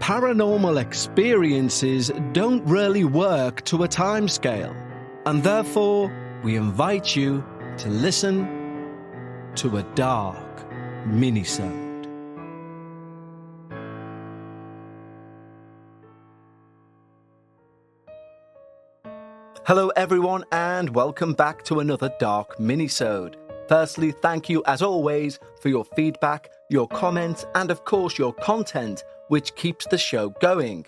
paranormal experiences don't really work to a timescale, and therefore we invite you to listen to a dark minisode. Hello everyone, and welcome back to another dark minisode. Firstly, thank you as always for your feedback, your comments, and of course your content, which keeps the show going.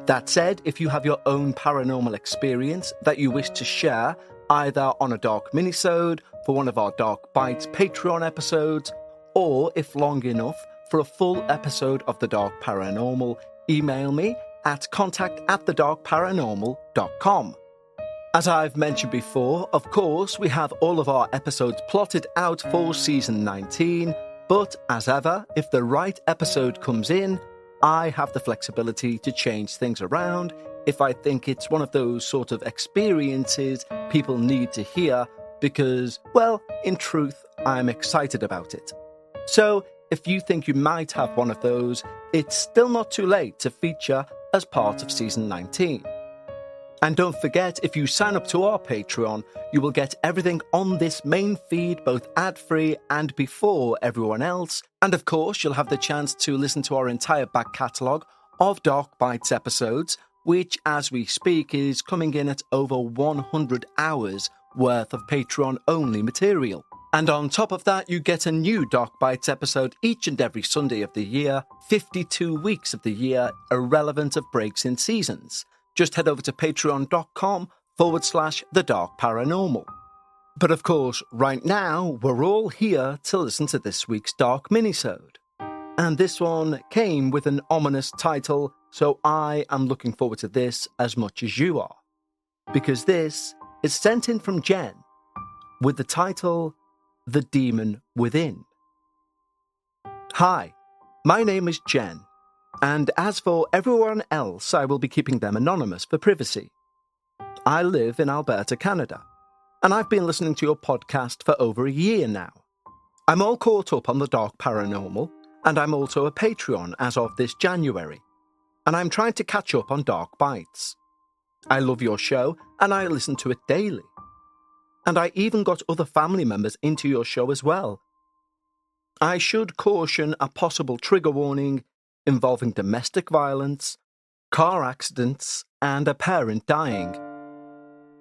That said, if you have your own paranormal experience that you wish to share, either on a dark minisode, for one of our Dark Bites Patreon episodes, or if long enough, for a full episode of The Dark Paranormal, email me at contact@thedarkparanormal.com. As I've mentioned before, of course, we have all of our episodes plotted out for season 19, but as ever, if the right episode comes in, I have the flexibility to change things around if I think it's one of those sort of experiences people need to hear because, well, in truth, I'm excited about it. So, if you think you might have one of those, it's still not too late to feature as part of season 19. And don't forget, if you sign up to our Patreon, you will get everything on this main feed, both ad-free and before everyone else. And of course, you'll have the chance to listen to our entire back catalogue of Dark Bites episodes, which, as we speak, is coming in at over 100 hours worth of Patreon-only material. And on top of that, you get a new Dark Bites episode each and every Sunday of the year, 52 weeks of the year, irrelevant of breaks in seasons. Just head over to patreon.com/The Dark Paranormal. But of course, right now, we're all here to listen to this week's Dark Minisode. And this one came with an ominous title, so I am looking forward to this as much as you are. Because this is sent in from Jen, with the title, The Demon Within. Hi, my name is Jen. And as for everyone else, I will be keeping them anonymous for privacy. I live in Alberta, Canada, and I've been listening to your podcast for over a year now. I'm all caught up on the Dark Paranormal, and I'm also a Patreon as of this January, and I'm trying to catch up on Dark Bites. I love your show, and I listen to it daily. And I even got other family members into your show as well. I should caution a possible trigger warning involving domestic violence, car accidents, and a parent dying.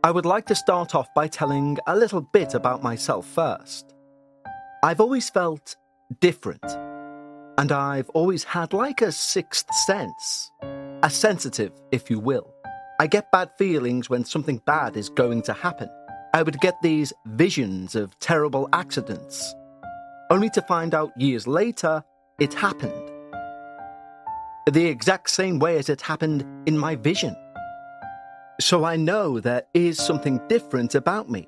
I would like to start off by telling a little bit about myself first. I've always felt different, and I've always had like a sixth sense, a sensitive, if you will. I get bad feelings when something bad is going to happen. I would get these visions of terrible accidents, only to find out years later it happened. The exact same way as it happened in my vision. So I know there is something different about me.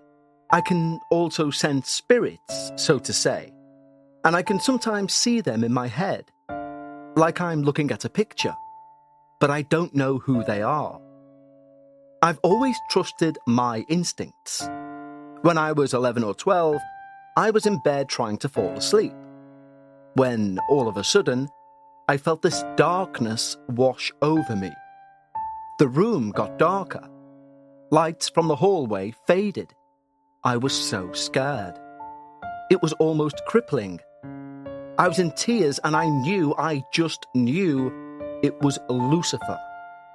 I can also sense spirits, so to say, and I can sometimes see them in my head, like I'm looking at a picture, but I don't know who they are. I've always trusted my instincts. When I was 11 or 12, I was in bed trying to fall asleep, when all of a sudden, I felt this darkness wash over me. The room got darker. Lights from the hallway faded. I was so scared. It was almost crippling. I was in tears and I just knew it was Lucifer.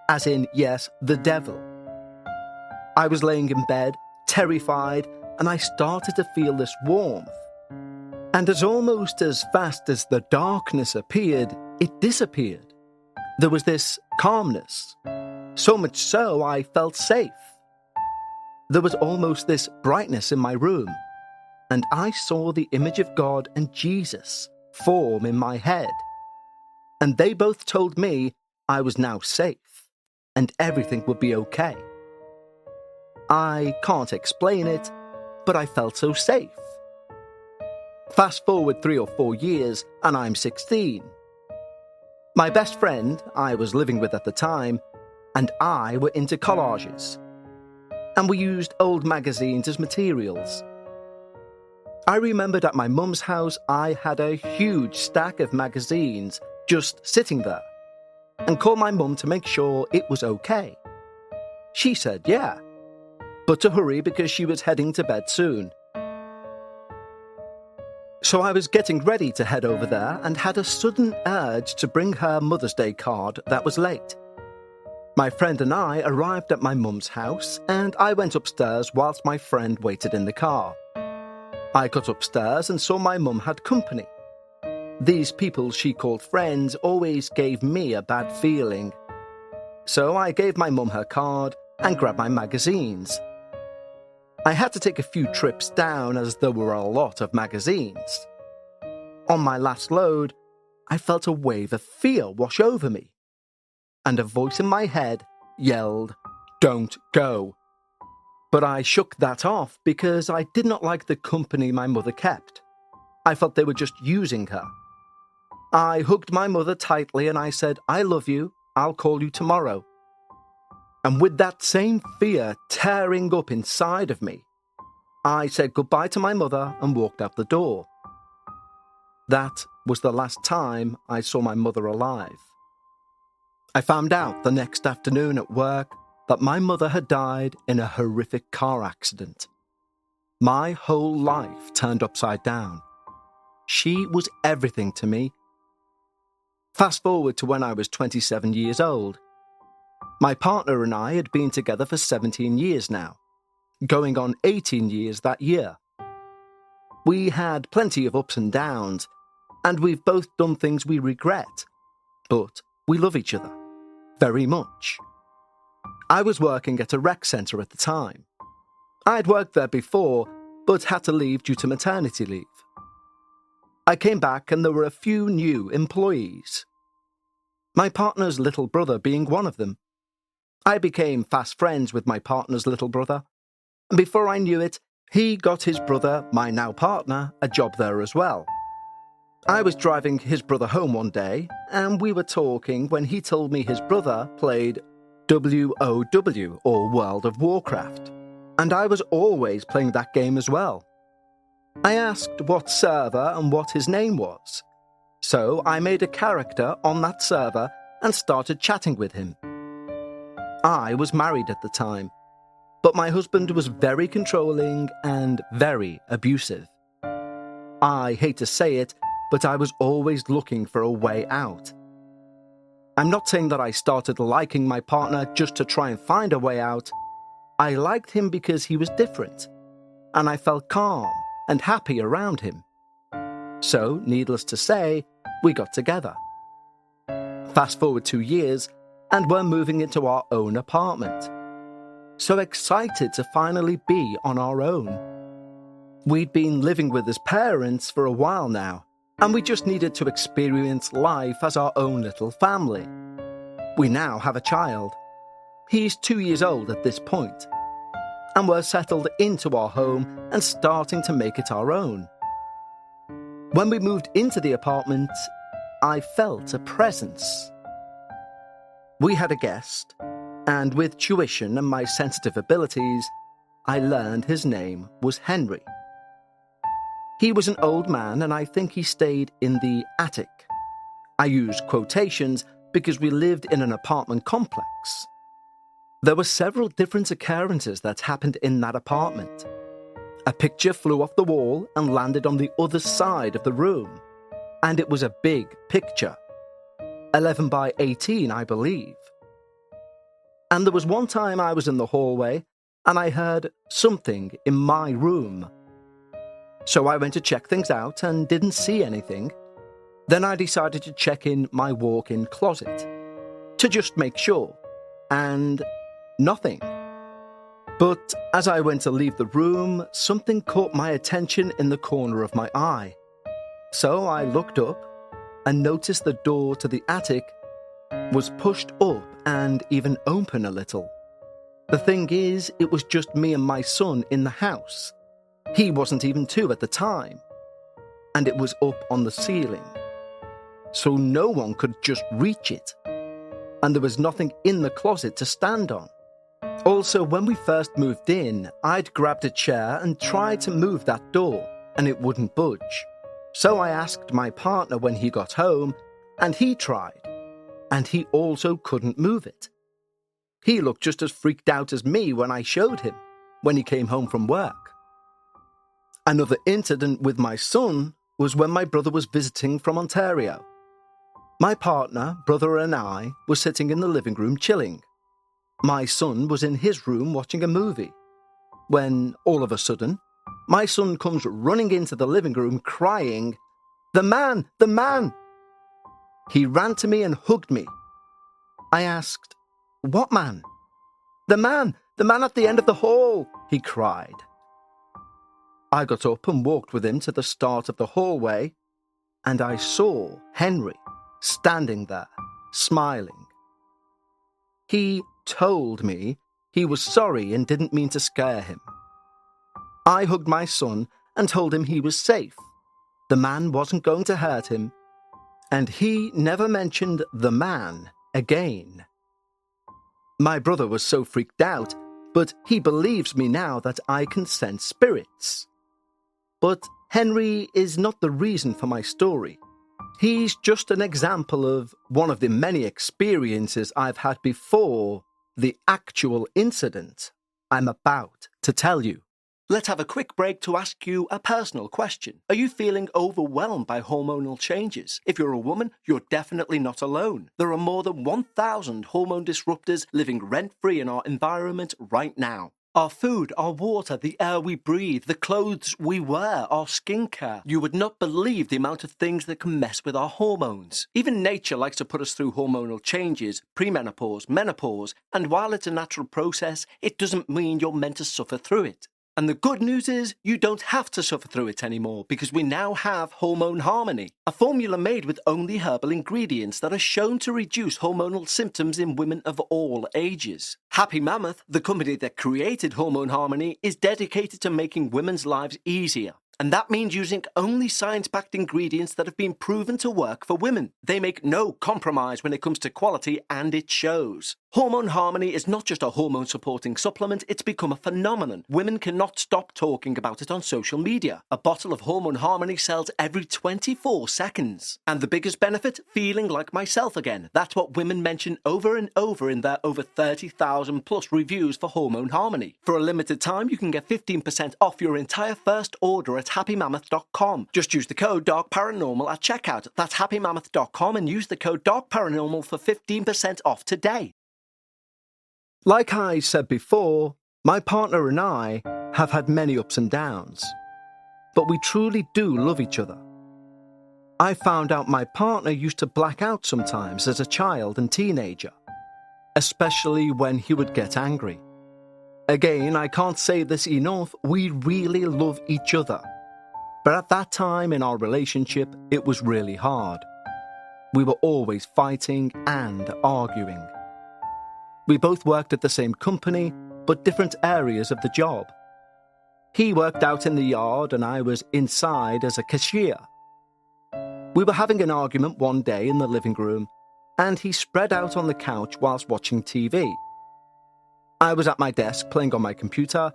As in, yes, the devil. I was laying in bed, terrified, and I started to feel this warmth. And almost as fast as the darkness appeared, it disappeared. There was this calmness. So much so, I felt safe. There was almost this brightness in my room, and I saw the image of God and Jesus form in my head. And they both told me I was now safe, and everything would be okay. I can't explain it, but I felt so safe. Fast forward 3 or 4 years, and I'm 16. My best friend, I was living with at the time, and I were into collages. And we used old magazines as materials. I remembered at my mum's house I had a huge stack of magazines just sitting there. And and called my mum to make sure it was okay. She said yeah, but to hurry because she was heading to bed soon. So I was getting ready to head over there and had a sudden urge to bring her Mother's Day card that was late. My friend and I arrived at my mum's house and I went upstairs whilst my friend waited in the car. I got upstairs and saw my mum had company. These people she called friends always gave me a bad feeling. So I gave my mum her card and grabbed my magazines. I had to take a few trips down as there were a lot of magazines. On my last load, I felt a wave of fear wash over me, and a voice in my head yelled, "Don't go." But I shook that off because I did not like the company my mother kept. I felt they were just using her. I hugged my mother tightly and I said, "I love you, I'll call you tomorrow." And with that same fear tearing up inside of me, I said goodbye to my mother and walked out the door. That was the last time I saw my mother alive. I found out the next afternoon at work that my mother had died in a horrific car accident. My whole life turned upside down. She was everything to me. Fast forward to when I was 27 years old. My partner and I had been together for 17 years now, going on 18 years that year. We had plenty of ups and downs, and we've both done things we regret, but we love each other very much. I was working at a rec centre at the time. I had worked there before, but had to leave due to maternity leave. I came back and there were a few new employees. My partner's little brother being one of them. I became fast friends with my partner's little brother, and before I knew it, he got his brother, my now partner, a job there as well. I was driving his brother home one day, and we were talking when he told me his brother played WoW, or World of Warcraft, and I was always playing that game as well. I asked what server and what his name was, so I made a character on that server and started chatting with him. I was married at the time, but my husband was very controlling and very abusive. I hate to say it, but I was always looking for a way out. I'm not saying that I started liking my partner just to try and find a way out. I liked him because he was different, and I felt calm and happy around him. So, needless to say, we got together. Fast forward 2 years, and we're moving into our own apartment. So excited to finally be on our own. We'd been living with his parents for a while now, and we just needed to experience life as our own little family. We now have a child. He's 2 years old at this point, and we're settled into our home and starting to make it our own. When we moved into the apartment, I felt a presence. We had a guest, and with tuition and my sensitive abilities, I learned his name was Henry. He was an old man, and I think he stayed in the attic. I use quotations because we lived in an apartment complex. There were several different occurrences that happened in that apartment. A picture flew off the wall and landed on the other side of the room, and it was a big picture. 11 by 18, I believe. And there was one time I was in the hallway and I heard something in my room. So I went to check things out and didn't see anything. Then I decided to check in my walk-in closet to just make sure, and nothing. But as I went to leave the room, something caught my attention in the corner of my eye. So I looked up and noticed the door to the attic was pushed up and even open a little. The thing is, it was just me and my son in the house. He wasn't even 2 at the time. And it was up on the ceiling. So no one could just reach it. And there was nothing in the closet to stand on. Also, when we first moved in, I'd grabbed a chair and tried to move that door, and it wouldn't budge. So I asked my partner when he got home, and he tried. and he also couldn't move it. He looked just as freaked out as me when I showed him, when he came home from work. Another incident with my son was when my brother was visiting from Ontario. My partner, brother and I were sitting in the living room chilling. My son was in his room watching a movie, when all of a sudden, my son comes running into the living room crying, "The man! The man!" He ran to me and hugged me. I asked, "What man?" The man at the end of the hall," he cried. I got up and walked with him to the start of the hallway, and I saw Henry standing there, smiling. He told me he was sorry and didn't mean to scare him. I hugged my son and told him he was safe. The man wasn't going to hurt him, and he never mentioned the man again. My brother was so freaked out, but he believes me now that I can sense spirits. But Henry is not the reason for my story. He's just an example of one of the many experiences I've had before the actual incident I'm about to tell you. Let's have a quick break to ask you a personal question. Are you feeling overwhelmed by hormonal changes? If you're a woman, you're definitely not alone. There are more than 1,000 hormone disruptors living rent-free in our environment right now. Our food, our water, the air we breathe, the clothes we wear, our skincare. You would not believe the amount of things that can mess with our hormones. Even nature likes to put us through hormonal changes, premenopause, menopause, and while it's a natural process, it doesn't mean you're meant to suffer through it. And the good news is you don't have to suffer through it anymore because we now have Hormone Harmony, a formula made with only herbal ingredients that are shown to reduce hormonal symptoms in women of all ages. Happy Mammoth, the company that created Hormone Harmony, is dedicated to making women's lives easier. And that means using only science-backed ingredients that have been proven to work for women. They make no compromise when it comes to quality, and it shows. Hormone Harmony is not just a hormone-supporting supplement, it's become a phenomenon. Women cannot stop talking about it on social media. A bottle of Hormone Harmony sells every 24 seconds. And the biggest benefit? Feeling like myself again. That's what women mention over and over in their over 30,000 plus reviews for Hormone Harmony. For a limited time, you can get 15% off your entire first order at happymammoth.com. Just use the code DARKParanormal at checkout. That's happymammoth.com and use the code DARKParanormal for 15% off today. Like I said before, my partner and I have had many ups and downs, but we truly do love each other. I found out my partner used to black out sometimes as a child and teenager, especially when he would get angry. Again, I can't say this enough, we really love each other. But at that time in our relationship, it was really hard. We were always fighting and arguing. We both worked at the same company, but different areas of the job. He worked out in the yard and I was inside as a cashier. We were having an argument one day in the living room, and he spread out on the couch whilst watching TV. I was at my desk playing on my computer,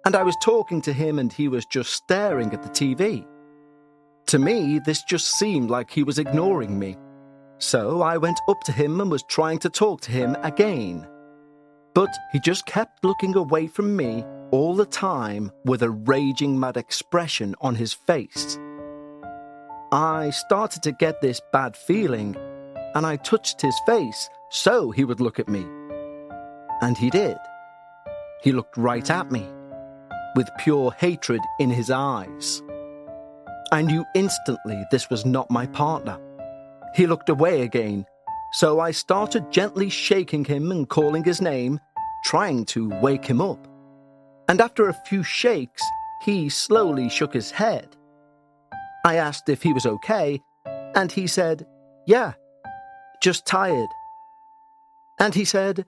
and I was talking to him and he was just staring at the TV. To me, this just seemed like he was ignoring me. So I went up to him and was trying to talk to him again. But he just kept looking away from me all the time with a raging mad expression on his face. I started to get this bad feeling, and I touched his face so he would look at me. And he did. He looked right at me, with pure hatred in his eyes. I knew instantly this was not my partner. He looked away again, so I started gently shaking him and calling his name, trying to wake him up. And after a few shakes, he slowly shook his head. I asked if he was okay, and he said, "Yeah, just tired." And he said,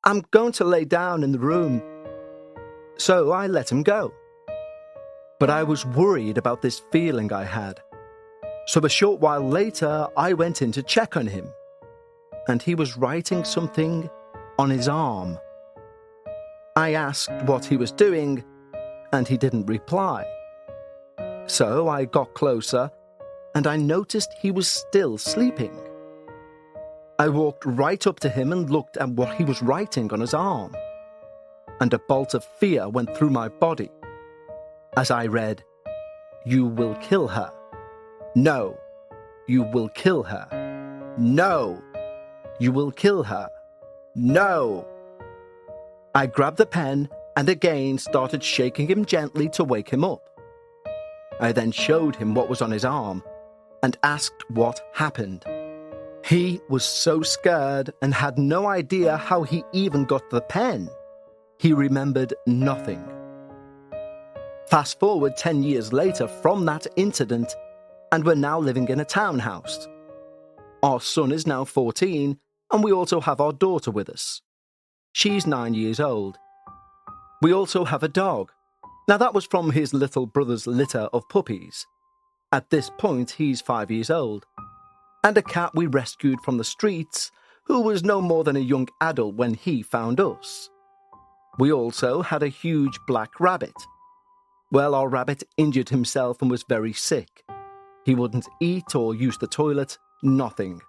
"I'm going to lay down in the room." So I let him go. But I was worried about this feeling I had. So a short while later, I went in to check on him, and he was writing something on his arm. I asked what he was doing, and he didn't reply. So I got closer, and I noticed he was still sleeping. I walked right up to him and looked at what he was writing on his arm. And a bolt of fear went through my body as I read, "You will kill her. No, you will kill her. No, you will kill her. No." I grabbed the pen and again started shaking him gently to wake him up. I then showed him what was on his arm and asked what happened. He was so scared and had no idea how he even got the pen. He remembered nothing. Fast forward 10 years later from that incident, and we're now living in a townhouse. Our son is now 14, and we also have our daughter with us. She's 9 years old. We also have a dog. Now that was from his little brother's litter of puppies. At this point, he's 5 years old. And a cat we rescued from the streets, who was no more than a young adult when he found us. We also had a huge black rabbit. Well, our rabbit injured himself and was very sick. He wouldn't eat or use the toilet, nothing.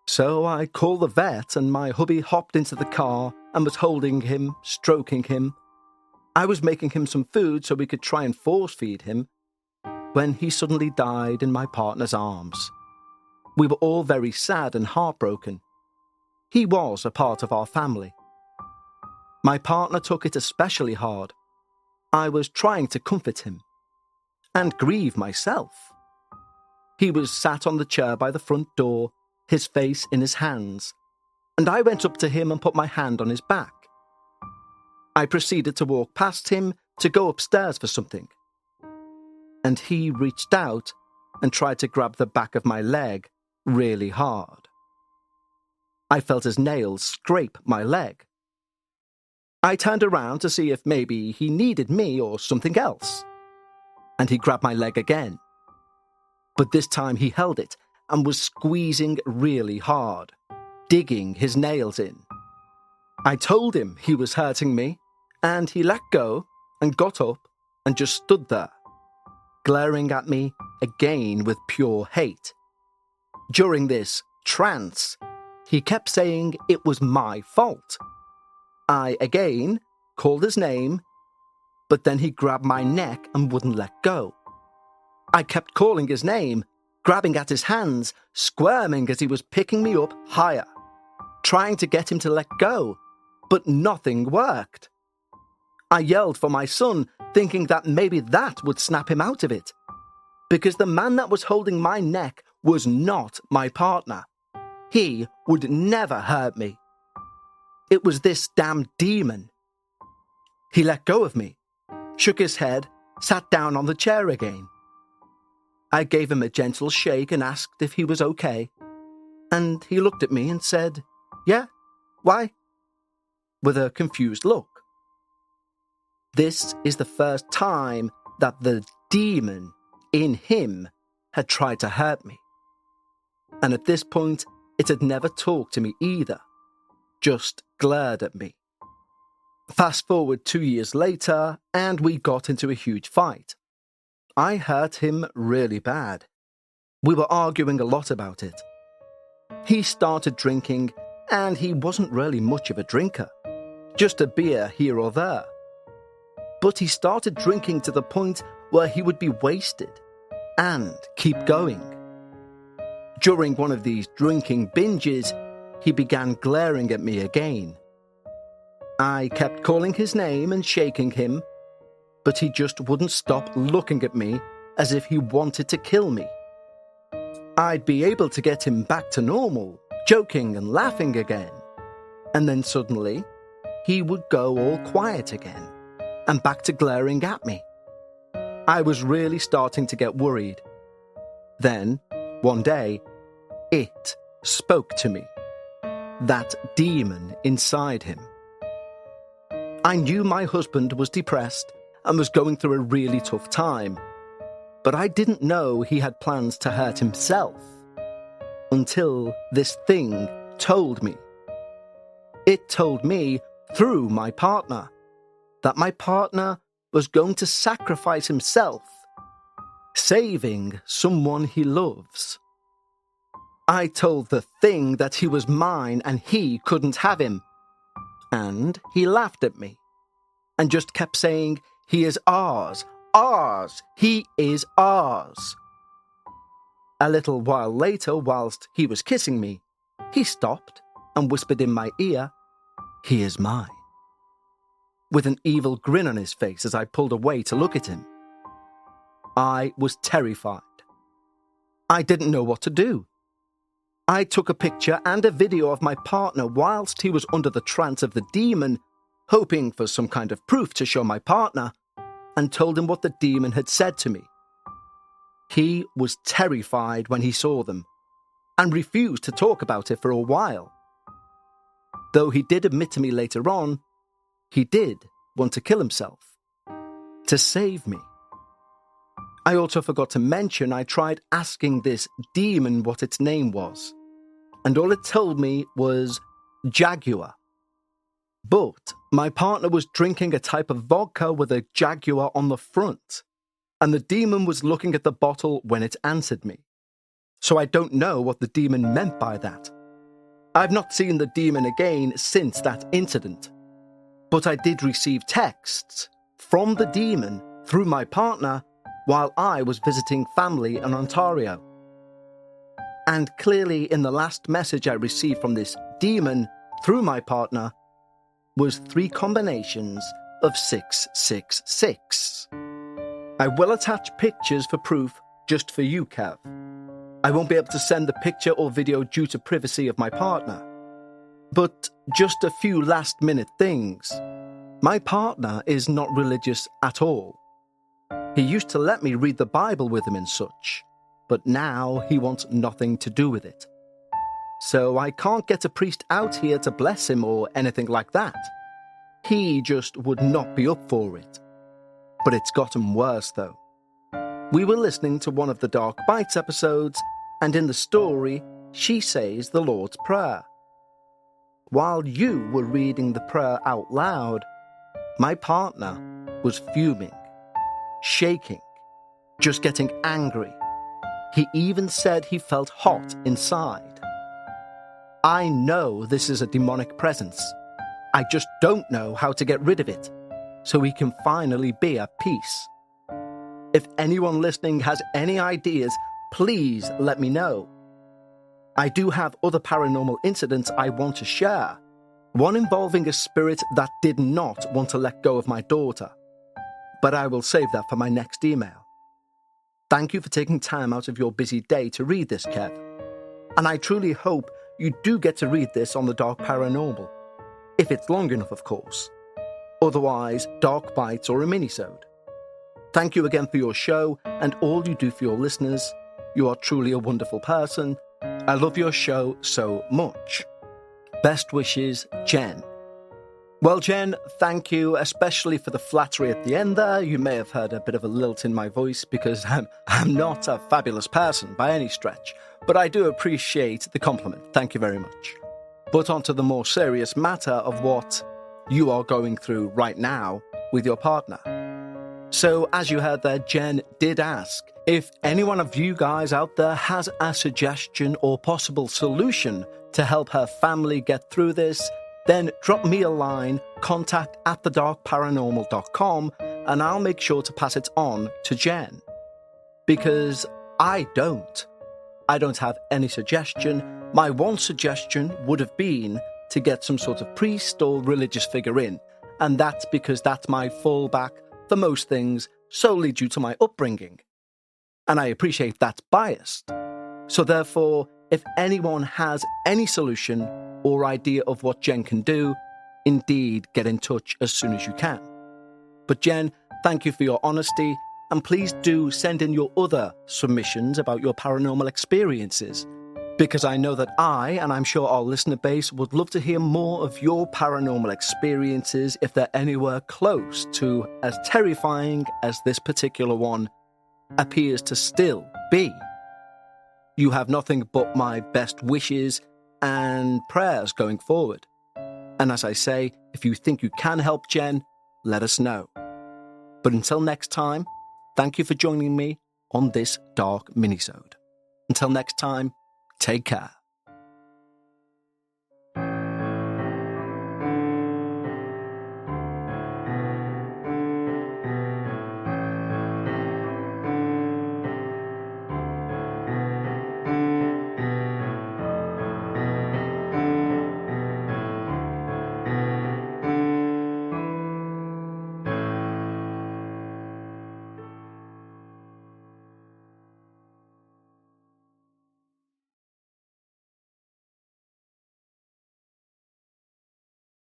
So I called the vet and my hubby hopped into the car and was holding him, stroking him. I was making him some food so we could try and force feed him, when he suddenly died in my partner's arms. We were all very sad and heartbroken. He was a part of our family. My partner took it especially hard. I was trying to comfort him and grieve myself. He was sat on the chair by the front door, his face in his hands, and I went up to him and put my hand on his back. I proceeded to walk past him to go upstairs for something, and he reached out and tried to grab the back of my leg really hard. I felt his nails scrape my leg. I turned around to see if maybe he needed me or something else, and he grabbed my leg again. But this time he held it and was squeezing really hard, digging his nails in. I told him he was hurting me, and he let go and got up and just stood there, glaring at me again with pure hate. During this trance, he kept saying it was my fault. I again called his name, but then he grabbed my neck and wouldn't let go. I kept calling his name, grabbing at his hands, squirming as he was picking me up higher, trying to get him to let go, but nothing worked. I yelled for my son, thinking that maybe that would snap him out of it, because the man that was holding my neck was not my partner. He would never hurt me. It was this damn demon. He let go of me, shook his head, sat down on the chair again. I gave him a gentle shake and asked if he was okay, and he looked at me and said, "Yeah, why?" with a confused look. This is the first time that the demon in him had tried to hurt me. And at this point, it had never talked to me either, just glared at me. Fast forward 2 years later, and we got into a huge fight. I hurt him really bad. We were arguing a lot about it. He started drinking, and he wasn't really much of a drinker, just a beer here or there. But he started drinking to the point where he would be wasted and keep going. During one of these drinking binges, he began glaring at me again. I kept calling his name and shaking him, but he just wouldn't stop looking at me as if he wanted to kill me. I'd be able to get him back to normal, joking and laughing again, and then suddenly he would go all quiet again and back to glaring at me. I was really starting to get worried. Then, one day, it spoke to me. That demon inside him. I knew my husband was depressed and was going through a really tough time, but I didn't know he had plans to hurt himself until this thing told me. It told me through my partner that my partner was going to sacrifice himself, saving someone he loves. I told the thing that he was mine and he couldn't have him. And he laughed at me and just kept saying, "He is ours, ours, he is ours." A little while later, whilst he was kissing me, he stopped and whispered in my ear, "He is mine," with an evil grin on his face as I pulled away to look at him. I was terrified. I didn't know what to do. I took a picture and a video of my partner whilst he was under the trance of the demon, hoping for some kind of proof to show my partner, and told him what the demon had said to me. He was terrified when he saw them, and refused to talk about it for a while. Though he did admit to me later on, he did want to kill himself. To save me. I also forgot to mention I tried asking this demon what its name was, and all it told me was Jaguar. But my partner was drinking a type of vodka with a Jaguar on the front, and the demon was looking at the bottle when it answered me. So I don't know what the demon meant by that. I've not seen the demon again since that incident, but I did receive texts from the demon through my partner while I was visiting family in Ontario. And clearly in the last message I received from this demon through my partner was 3 combinations of 666. I will attach pictures for proof just for you, Kev. I won't be able to send the picture or video due to privacy of my partner. But just a few last-minute things. My partner is not religious at all. He used to let me read the Bible with him and such, but now he wants nothing to do with it. So I can't get a priest out here to bless him or anything like that. He just would not be up for it. But it's gotten worse, though. We were listening to one of the Dark Bites episodes, and in the story, she says the Lord's Prayer. While you were reading the prayer out loud, my partner was fuming, shaking, just getting angry. He even said he felt hot inside. I know this is a demonic presence. I just don't know how to get rid of it, so we can finally be at peace. If anyone listening has any ideas, please let me know. I do have other paranormal incidents I want to share. One involving a spirit that did not want to let go of my daughter. But I will save that for my next email. Thank you for taking time out of your busy day to read this, Kev. And I truly hope you do get to read this on the Dark Paranormal. If it's long enough, of course. Otherwise, Dark Bites or a Minisode. Thank you again for your show and all you do for your listeners. You are truly a wonderful person. I love your show so much. Best wishes, Jen. Well, Jen, thank you, especially for the flattery at the end there. You may have heard a bit of a lilt in my voice because I'm not a fabulous person by any stretch, but I do appreciate the compliment. Thank you very much. But on to the more serious matter of what you are going through right now with your partner. So, as you heard there, Jen did ask if any one of you guys out there has a suggestion or possible solution to help her family get through this, then drop me a line, contact@thedarkparanormal.com, and I'll make sure to pass it on to Jen. Because I don't have any suggestion. My one suggestion would have been to get some sort of priest or religious figure in, and that's because that's my fallback for most things, solely due to my upbringing. And I appreciate that's biased. So therefore, if anyone has any solution or idea of what Jen can do, indeed get in touch as soon as you can. But Jen, thank you for your honesty, and please do send in your other submissions about your paranormal experiences, because I know that I, and I'm sure our listener base, would love to hear more of your paranormal experiences if they're anywhere close to as terrifying as this particular one appears to still be. You have nothing but my best wishes and prayers going forward. And as I say, if you think you can help Jen, let us know. But until next time, thank you for joining me on this Dark Minisode. Until next time, Take care.